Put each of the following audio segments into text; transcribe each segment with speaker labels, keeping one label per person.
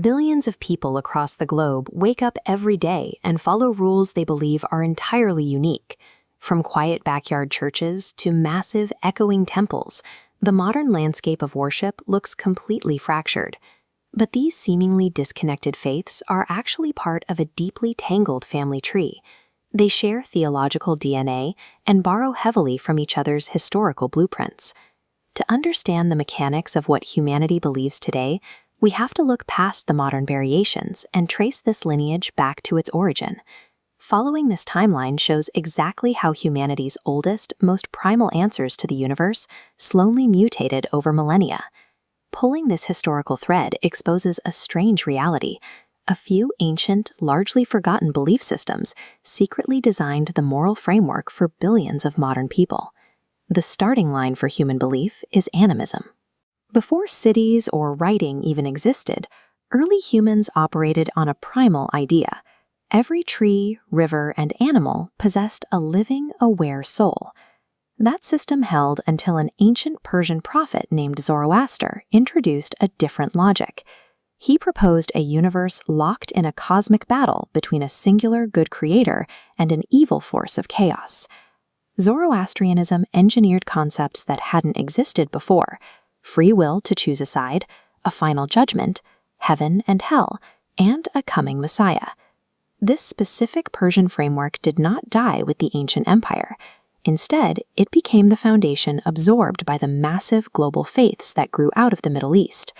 Speaker 1: Billions of people across the globe wake up every day and follow rules they believe are entirely unique. From quiet backyard churches to massive, echoing temples, the modern landscape of worship looks completely fractured. But these seemingly disconnected faiths are actually part of a deeply tangled family tree. They share theological DNA and borrow heavily from each other's historical blueprints. To understand the mechanics of what humanity believes today, we have to look past the modern variations and trace this lineage back to its origin. Following this timeline shows exactly how humanity's oldest, most primal answers to the universe slowly mutated over millennia. Pulling this historical thread exposes a strange reality. A few ancient, largely forgotten belief systems secretly designed the moral framework for billions of modern people. The starting line for human belief is animism. Before cities or writing even existed, early humans operated on a primal idea. Every tree, river, and animal possessed a living, aware soul. That system held until an ancient Persian prophet named Zoroaster introduced a different logic. He proposed a universe locked in a cosmic battle between a singular good creator and an evil force of chaos. Zoroastrianism engineered concepts that hadn't existed before: free will to choose a side, a final judgment, heaven and hell, and a coming Messiah. This specific Persian framework did not die with the ancient empire. Instead, it became the foundation absorbed by the massive global faiths that grew out of the Middle East.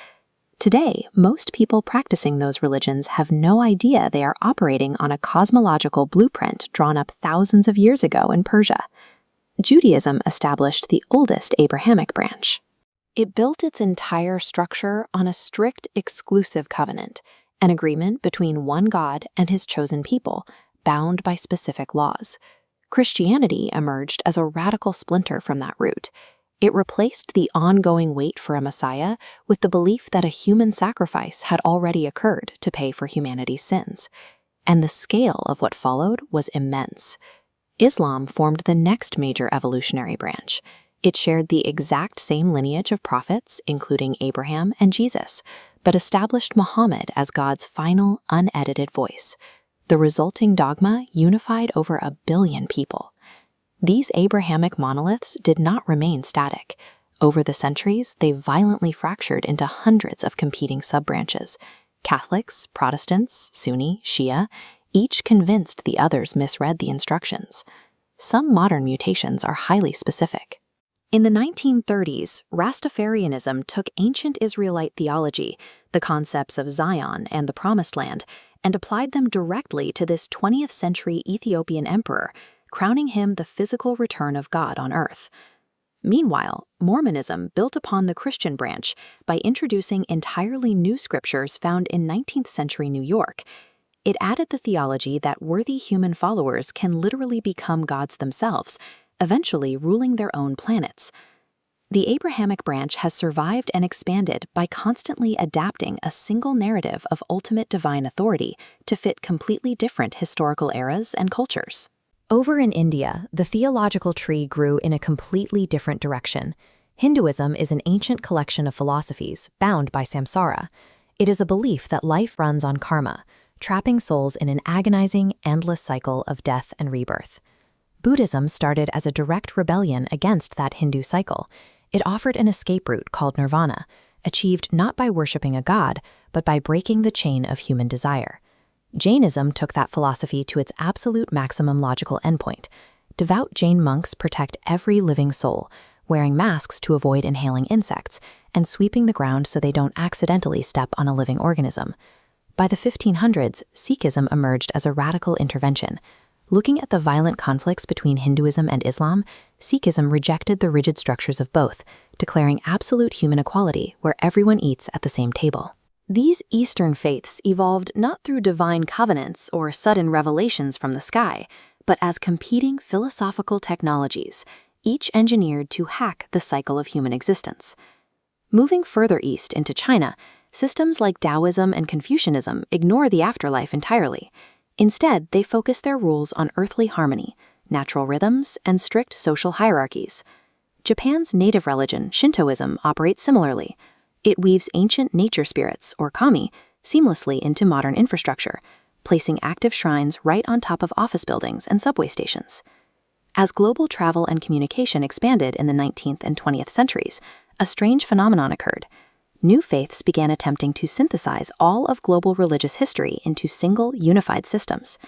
Speaker 1: Today, most people practicing those religions have no idea they are operating on a cosmological blueprint drawn up thousands of years ago in Persia. Judaism established the oldest Abrahamic branch. It built its entire structure on a strict, exclusive covenant, an agreement between one God and his chosen people, bound by specific laws. Christianity emerged as a radical splinter from that root. It replaced the ongoing wait for a Messiah with the belief that a human sacrifice had already occurred to pay for humanity's sins. And the scale of what followed was immense. Islam formed the next major evolutionary branch. It shared the exact same lineage of prophets, including Abraham and Jesus, but established Muhammad as God's final, unedited voice. The resulting dogma unified over 1 billion people. These Abrahamic monoliths did not remain static. Over the centuries, they violently fractured into hundreds of competing sub-branches. Catholics, Protestants, Sunni, Shia, each convinced the others misread the instructions. Some modern mutations are highly specific. In the 1930s, Rastafarianism took ancient Israelite theology, the concepts of Zion and the Promised Land, and applied them directly to this 20th century Ethiopian emperor, crowning him the physical return of God on earth. Meanwhile, Mormonism built upon the Christian branch by introducing entirely new scriptures found in 19th century New York. It added the theology that worthy human followers can literally become gods themselves, eventually ruling their own planets. The Abrahamic branch has survived and expanded by constantly adapting a single narrative of ultimate divine authority to fit completely different historical eras and cultures. Over in India, the theological tree grew in a completely different direction. Hinduism is an ancient collection of philosophies bound by samsara. It is a belief that life runs on karma, trapping souls in an agonizing, endless cycle of death and rebirth. Buddhism started as a direct rebellion against that Hindu cycle. It offered an escape route called nirvana, achieved not by worshipping a god, but by breaking the chain of human desire. Jainism took that philosophy to its absolute maximum logical endpoint. Devout Jain monks protect every living soul, wearing masks to avoid inhaling insects, and sweeping the ground so they don't accidentally step on a living organism. By the 1500s, Sikhism emerged as a radical intervention. Looking at the violent conflicts between Hinduism and Islam, Sikhism rejected the rigid structures of both, declaring absolute human equality where everyone eats at the same table. These Eastern faiths evolved not through divine covenants or sudden revelations from the sky, but as competing philosophical technologies, each engineered to hack the cycle of human existence. Moving further east into China, systems like Taoism and Confucianism ignore the afterlife entirely. Instead, they focus their rules on earthly harmony, natural rhythms, and strict social hierarchies. Japan's native religion, Shintoism, operates similarly. It weaves ancient nature spirits, or kami, seamlessly into modern infrastructure, placing active shrines right on top of office buildings and subway stations. As global travel and communication expanded in the 19th and 20th centuries, a strange phenomenon occurred. New faiths began attempting to synthesize all of global religious history into single, unified systems.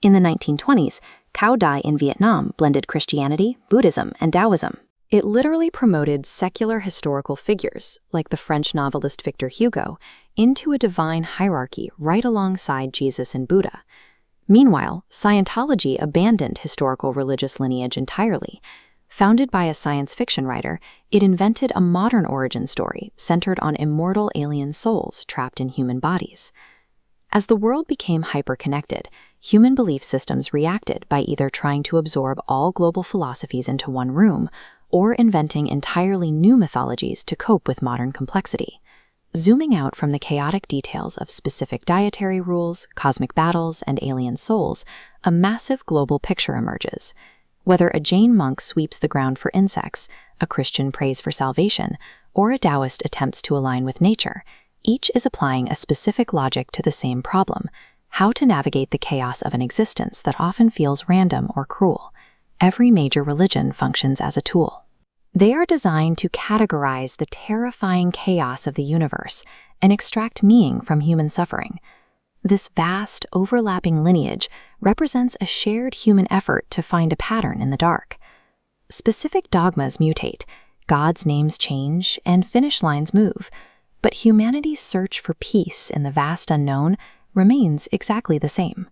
Speaker 1: In the 1920s, Cao Dai in Vietnam blended Christianity, Buddhism, and Taoism. It literally promoted secular historical figures, like the French novelist Victor Hugo, into a divine hierarchy right alongside Jesus and Buddha. Meanwhile, Scientology abandoned historical religious lineage entirely. Founded by a science fiction writer, it invented a modern origin story centered on immortal alien souls trapped in human bodies. As the world became hyper-connected, human belief systems reacted by either trying to absorb all global philosophies into one room or inventing entirely new mythologies to cope with modern complexity. Zooming out from the chaotic details of specific dietary rules, cosmic battles, and alien souls, a massive global picture emerges. Whether a Jain monk sweeps the ground for insects, a Christian prays for salvation, or a Taoist attempts to align with nature, each is applying a specific logic to the same problem: how to navigate the chaos of an existence that often feels random or cruel. Every major religion functions as a tool. They are designed to categorize the terrifying chaos of the universe and extract meaning from human suffering. This vast, overlapping lineage represents a shared human effort to find a pattern in the dark. Specific dogmas mutate, God's names change, and finish lines move, but humanity's search for peace in the vast unknown remains exactly the same.